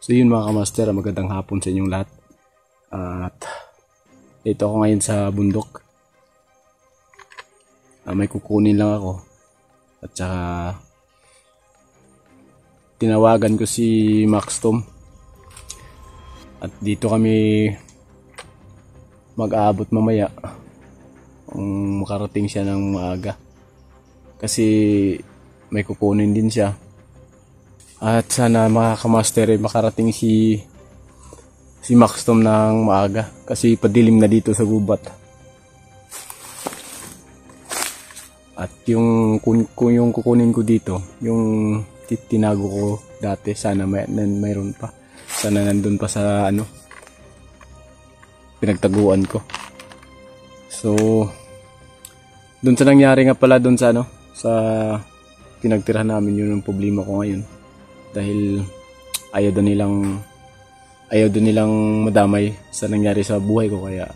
So yun mga kamaster, magandang hapon sa inyong lahat. At ito ako ngayon sa bundok. May kukunin lang ako. At saka tinawagan ko si Max Tom. At dito kami mag-aabot mamaya kung makarating siya ng maaga. Kasi may kukunin din siya. At sana mga kamaster makarating si Max Tom ng maaga kasi padilim na dito sa gubat. At yung kukunin ko dito, yung tinago ko dati, sana mayroon pa. Sana nandun pa sa pinagtaguan ko. So dun sa nangyari nga pala dun sa sa pinagtirahan namin, yun yung problema ko ngayon. Dahil ayaw doon nilang madamay sa nangyari sa buhay ko, kaya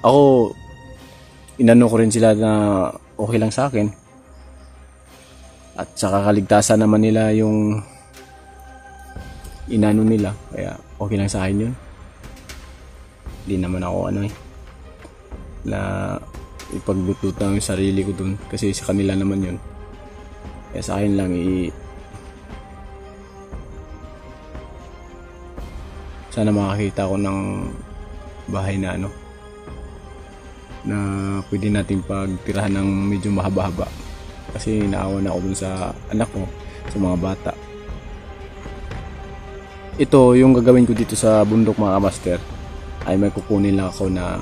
ako inano ko rin sila na okay lang sa akin. At sa kaligtasan naman nila yung inano nila, kaya okay lang sa akin yun. Hindi naman ako na ipagbututan yung sarili ko dun, kasi sa kanila naman yun. Kaya sa akin lang sana makakita ko ng bahay na na pwede nating pagtirahan ng medyo mahaba-haba, kasi naawa na ako dun sa anak ko, sa mga bata. Ito yung gagawin ko dito sa bundok mga master, ay may kukunin lang ako na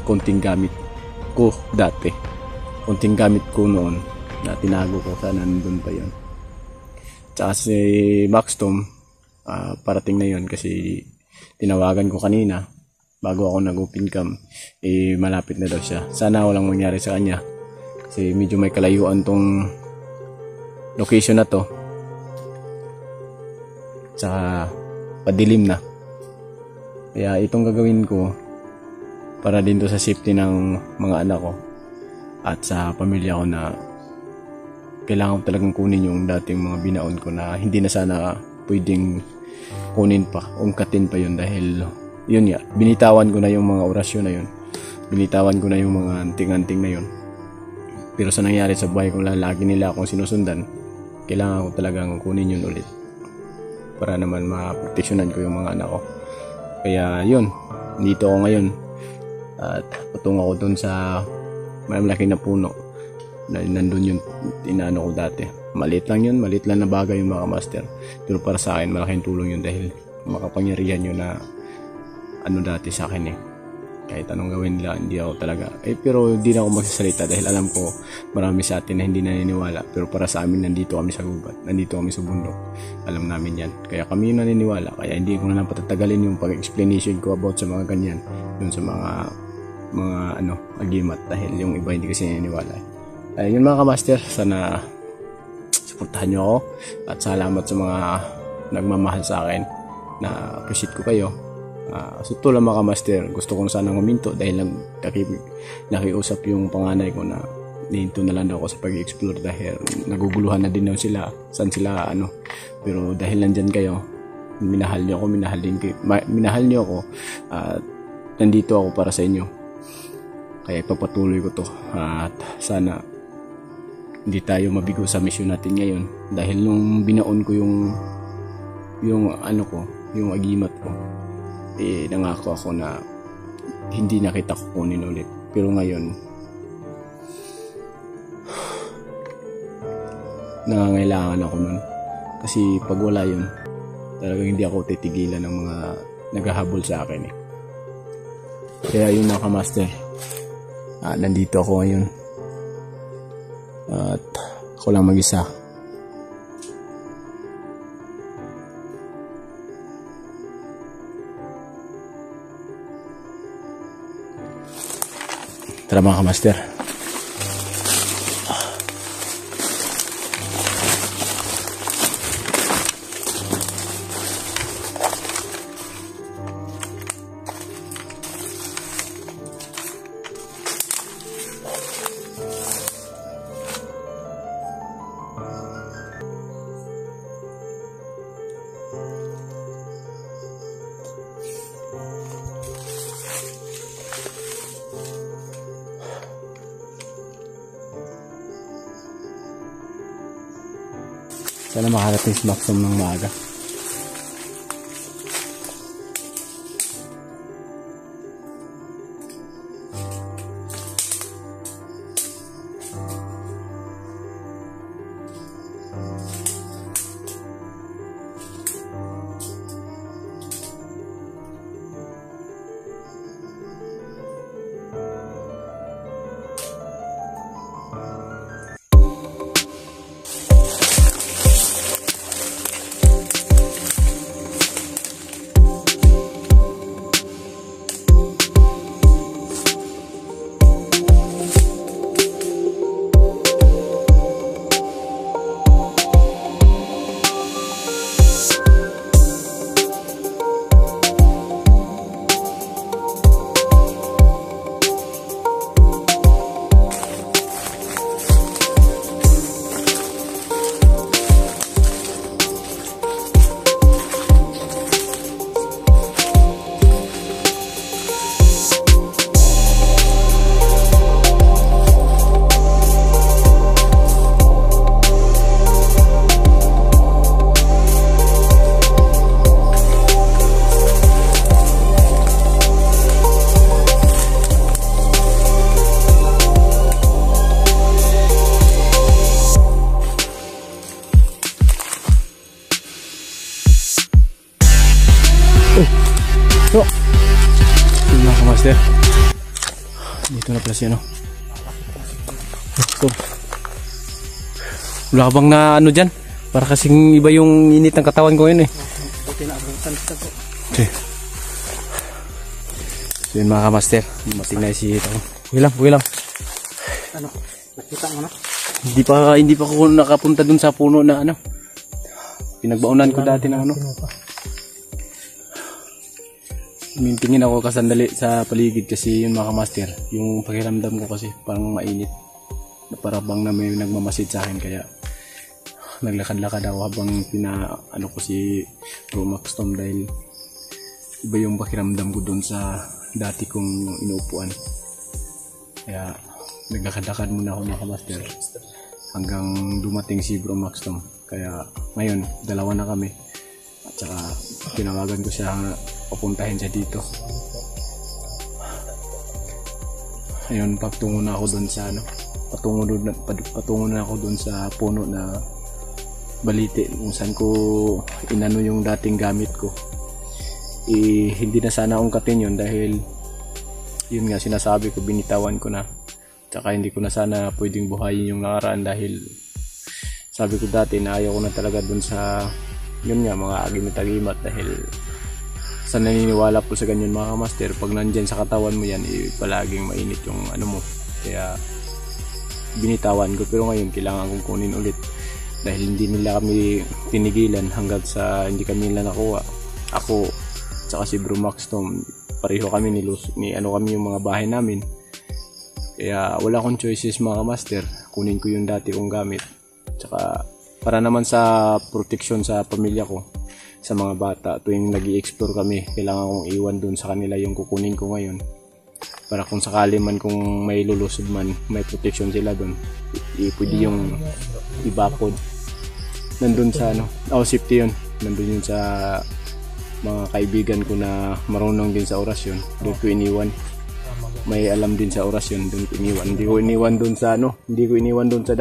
konting gamit ko dati, konting gamit ko noon na tinago ko, sana nandun pa yun. Tsaka si Max Tom parating na yun, kasi tinawagan ko kanina bago ako nag-open cam, malapit na daw siya. Sana walang mangyari sa kanya, kasi medyo may kalayuan tong location na to, tsaka padilim na. Kaya itong gagawin ko para din to sa safety ng mga anak ko at sa pamilya ko, na kailangan ko talagang kunin yung dating mga binaon ko na hindi na sana pwedeng kunin pa, ungkatin pa yun. Dahil yun nga, binitawan ko na yung mga orasyon na yun, binitawan ko na yung mga anting-anting na yun. Pero sa nangyari sa buhay ko, lagi nila akong sinusundan, kailangan ko talagang kunin yun ulit para naman maproteksyonan ko yung mga anak ko. Kaya yun, dito ako ngayon at patungo ako dun sa malaki na puno na nandun yung inaano ko dati. Maliit lang yun, maliit lang na bagay yung mga master, pero para sa akin malaking tulong yun, dahil makapangyarihan yun na dati sa akin kahit anong gawin nila, hindi ako talaga pero hindi na ako magsasalita, dahil alam ko marami sa atin na hindi naniniwala, pero para sa amin, nandito kami sa gubat, nandito kami sa bundok, alam namin yan, kaya kami yung naniniwala. Kaya hindi ko na lang patatagalin yung pag-explanation ko about sa mga ganyan, yun sa mga agimat, dahil yung iba hindi kasi naniniwala. Yun mga kamaster, sana suportahan nyo ako, at salamat sa mga nagmamahal sa akin, na appreciate ko kayo. So ito lang mga kamaster, gusto kong sana huminto dahil nakiusap yung panganay ko na dito na lang daw ako sa pag-explore, dahil naguguluhan na din daw sila saan sila pero dahil nandyan kayo, minahal nyo ako, at nandito ako para sa inyo. Kaya ipagpatuloy ko to, at sana hindi tayo mabigo sa mission natin ngayon, dahil nung binaon ko yung yung agimat ko, nangako ako na hindi na kita kukunin ulit. Pero ngayon nangangailangan ako nun, kasi pag wala yun, talagang hindi ako titigilan ng mga naghahabol sa akin Kaya yun mga kamaster, nandito ako ngayon, at ako lang mag-isa. Tara mga kamaster. Sana makarating si Maxim ng maaga. So, yun mga kamaster. Dito na pala siya, no? So, wala ka bang na ano dyan? Para kasing iba yung init ng katawan ko yun eh. Okay. So yun mga kamaster. Mating na si ito. Huwag lang. Ano? Nakita mo na? Hindi pa ako nakapunta dun sa puno na ano. Pinagbaunan ko dati ng ano. Mintingin ako kasandali sa paligid kasi yung mga master, yung pakiramdam ko kasi parang mainit na para bang na may nagmamasid sa akin, kaya naglakad-lakad ako habang ano ko si Bro Maxim dahil iba yung pakiramdam ko doon sa dati kong inuupuan. Kaya naglakad-lakad muna ako mga master hanggang dumating si Bro Maxim. Kaya ngayon dalawa na kami at saka tinawagan ko siya papuntahin siya dito. Ayun, patungo na ako doon sa ano, patungo na ako doon sa puno na balite kung saan ko inano yung dating gamit ko. Hindi na sana ungkatin yun dahil yun nga sinasabi ko, binitawan ko na. Tsaka hindi ko na sana pwedeng buhayin yung nakaraan dahil sabi ko dati na ayaw ko na talaga doon sa yun nga mga agimit-agimat dahil sa naniniwala po sa ganyan mga master, pag nandyan sa katawan mo yan, palaging mainit yung ano mo. Kaya binitawan ko, pero ngayon kailangan kong kunin ulit dahil hindi nila kami tinigilan hanggat sa hindi kami nila nakuha. Ako tsaka si Bro Maxim, pareho kami ni ano kami yung mga bahay namin. Kaya wala akong choices mga master, kunin ko yung dati kong gamit. Tsaka para naman sa protection sa pamilya ko, sa mga bata, tuwing nag-i-explore kami, kailangan kong iwan dun sa kanila yung kukunin ko ngayon. Para kung sakali man kung may lulusob man, may protection sila dun. Pwede yung ibakod. Nandun sa ano, safety yun. Nandun yun sa mga kaibigan ko na marunong din sa orasyon. Doon ko iniwan. May alam din sa orasyon, doon ko iniwan. Hindi ko iniwan dun sa ano, hindi ko iniwan dun sa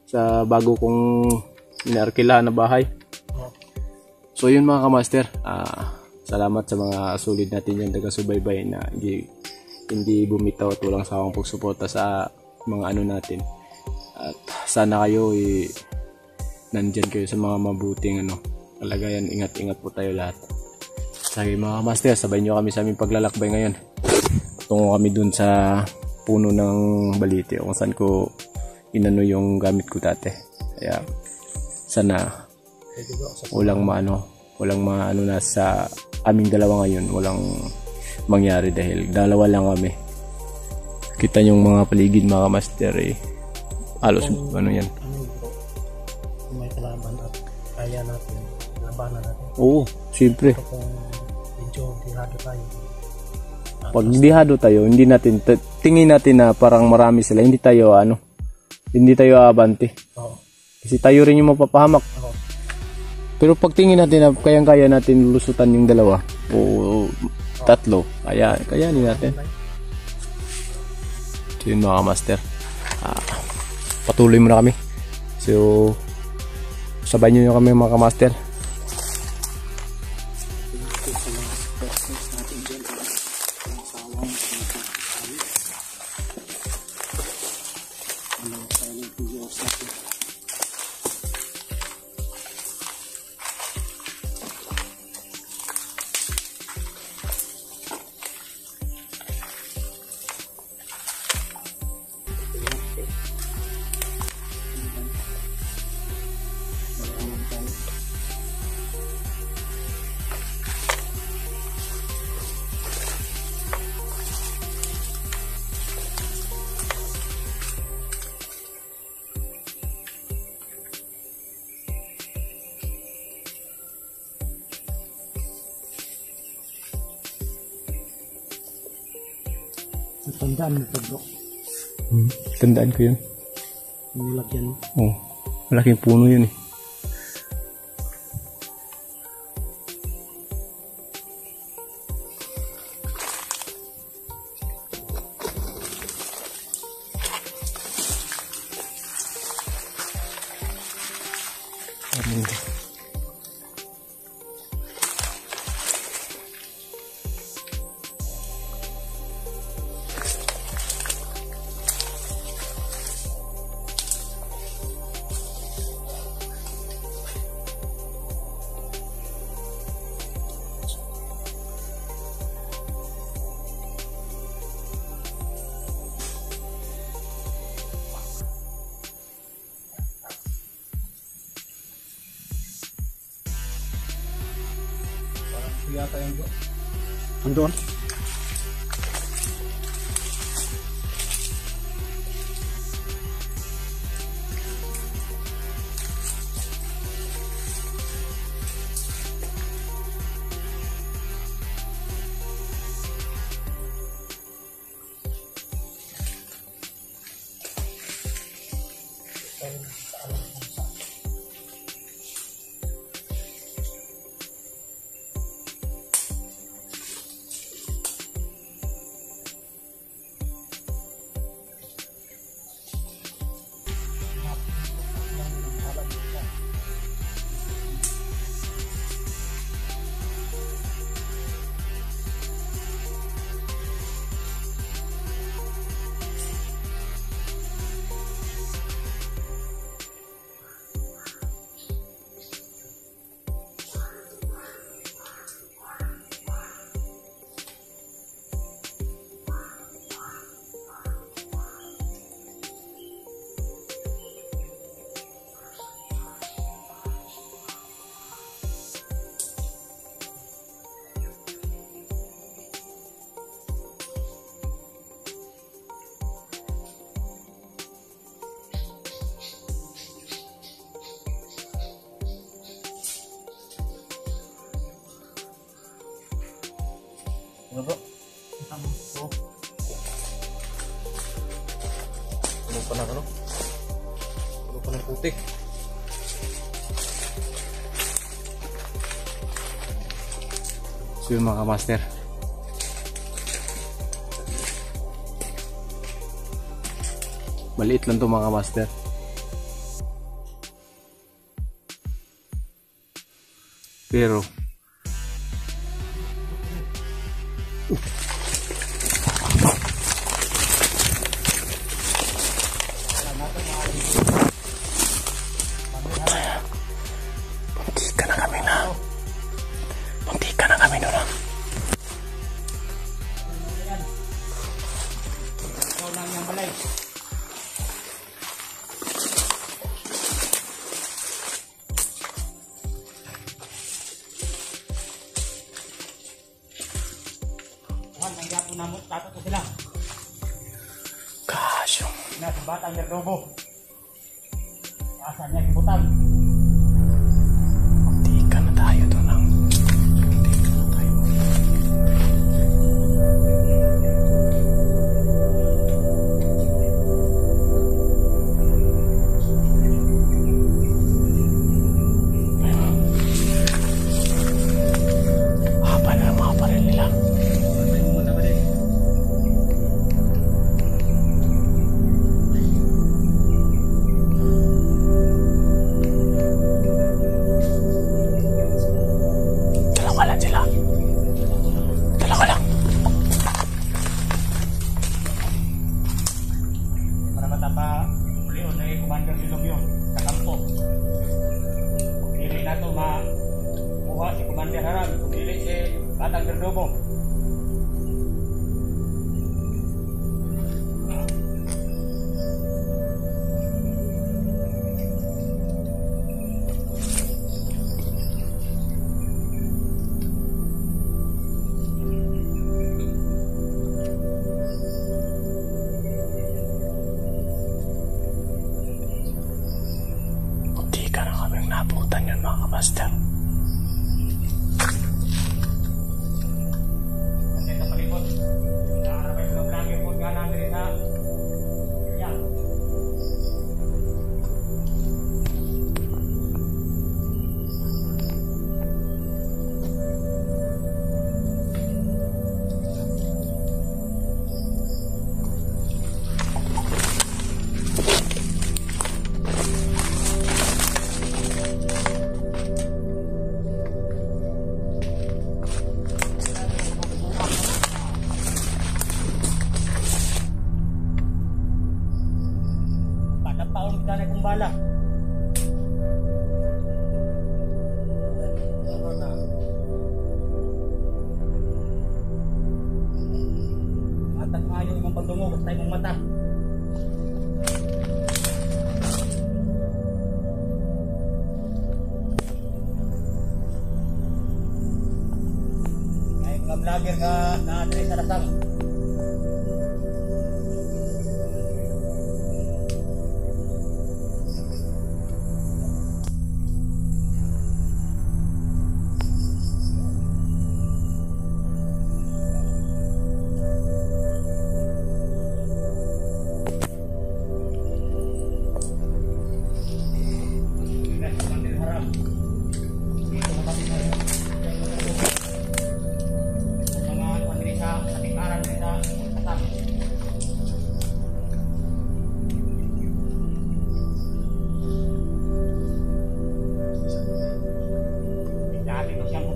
sa bago kong inarkilahan na bahay. So yun mga kamaster, salamat sa mga solid natin yung taga-subaybay na hindi bumitaw at walang sawang pagsuporta sa mga ano natin. At sana kayo nandyan kayo sa mga mabuting ano, kalagayan. Ingat-ingat po tayo lahat. Sige mga kamaster, sabay nyo kami sa aming paglalakbay ngayon. Tungo kami dun sa puno ng balite kung saan ko inano yung gamit ko dati. Kaya sana walang maano na sa aming dalawa ngayon, walang mangyari dahil dalawa lang kami. Kita yung mga paligid mga master halos ano yan. May kalaban at kaya natin, labanan natin. Oo, siyempre. Kung medyo dihado tayo. Pag dihado tayo, hindi natin tingin natin na parang marami sila, hindi tayo abante. Oo. Kasi tayo rin yung mapapahamak. Oo. Pero pagtingin natin na kayang-kaya natin lusutan yung dalawa o tatlo, kayanin natin. So yun mga master. Patuloy muna kami. So sabay nyo kami mga master. Tandaan mo ito, bro. Tandaan ko yun. Nilagyan. Oh, malaking puno yun eh. Yata yung bro. Andun. Ano bro? Ano pa na ano? Ano pa ng putik? So yun mga master. Maliit lang to mga master. Pero munti ka na kami doon. Ikaw lang yung balay. Ang gapo na mo, tato ko sila. Kasyo. Nasa batang yerdobo. Asan niya kibutan. Munti ka na tayo doon. Munti ka na tayo. Saan sila? Dalawa lang. Para matapa ulion na Commander Dilobio sa kampo. Pili na ito makuha si Commander Haram, pili si Batang Verdugo. Nabutan yun mga kabaster. Ito palibot. Nakarapay sa vlog yung food gana din sa yan. Paon kita na kong bala. Matag ngayon yung pagdungog at tayo mong mata. Kaya mga vlogger ka na dali sa lasang.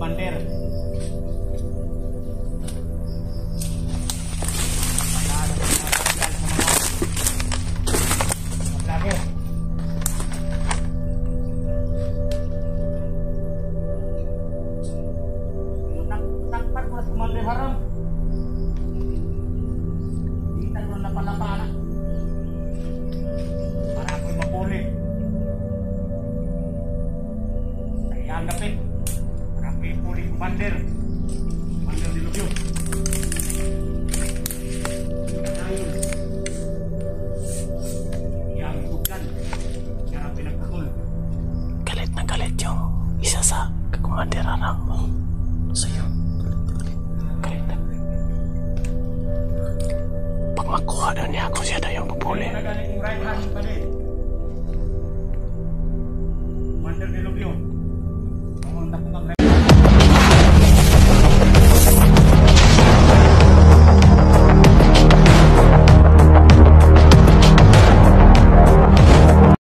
Commander. Takpan ko na Commander Haram. Kita ko na palapala. Para ako'y mapuli. Kaya ang gapit. Puli Commander Dilobio. Yang bukan cara pinagputol. Galit na galit yung isa sa Commander Haram sa'yo. Galit na. Pag makuha na niya ako siya na yung pupuli.